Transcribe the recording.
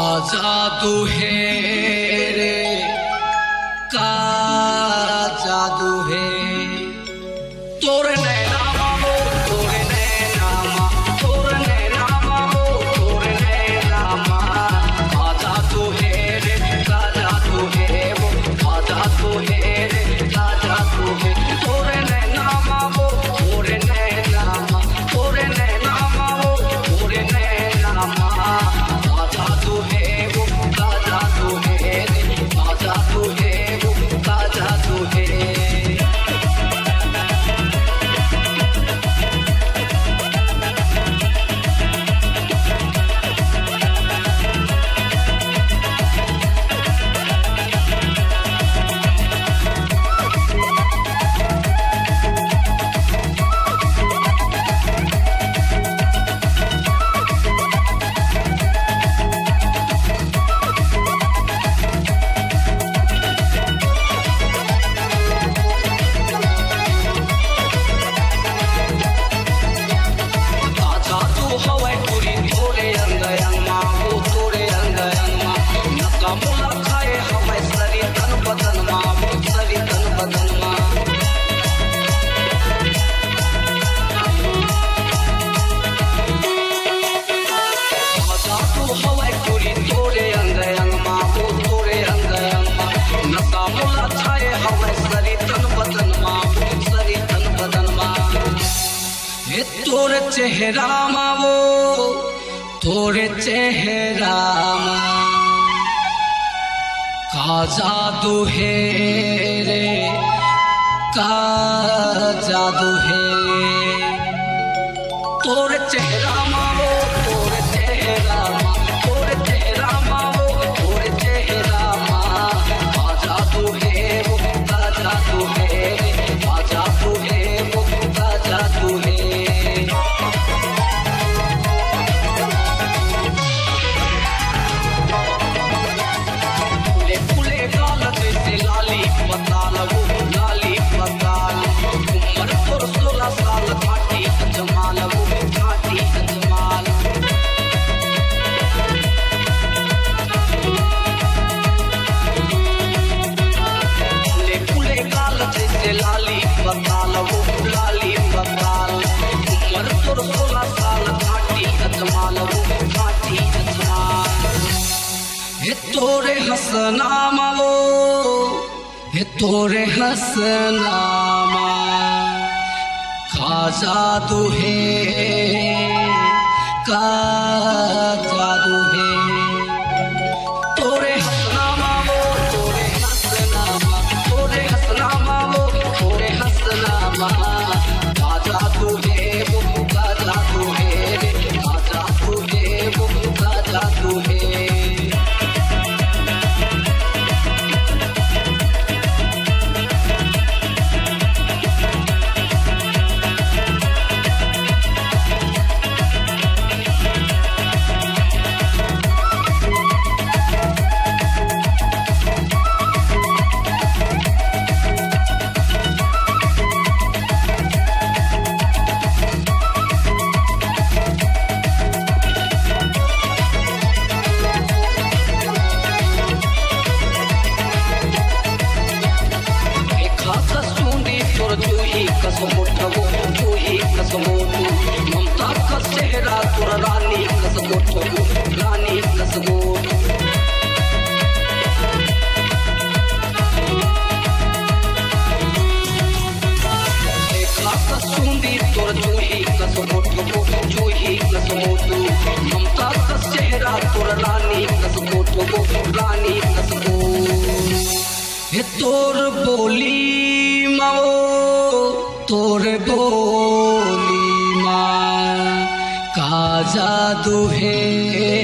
जादू है रे का जादू है तोरे नैना मामो तोरे नैना मा तोरे नैना मामो तोरे नैना मा का जादू है रे का जादू है वो का जादू है रे का जादू है तोरे नैना मामो तोरे नैना मा तोरे नैना मामो तोरे नैना मा का जादू है वो का जादू है रे का जादू है वो का जादू है। तोरे चेहरा मा वो तोरे चेहरा मा का जादू है रे का जादू है तोरे चेहरा मा वो तोरे चेहरा मा तोरे चेहरा मा वो तोरे चेहरा मा का जादू है वो का जादू है का जादू है वो का जादू है। तोरे हसनामा वो हे तोरे हसनामा का जादू है का जादू है तोरे हसनामा वो तोरे हसनामा तोरे हसनामा वो तोरे हसनामा का जादू है वो का जादू है का जादू है वो का जादू है। ममता का चेहरा तोरा रानी कसमोटो रानी कसमोटो देखा कसुंदी तोरा जूही कसमोटो जूही कसमोटो ममता का चेहरा तोरा रानी कसमोटो रानी कसमोटो हे तोर बोली माओ तोर बोली माँ का जादू है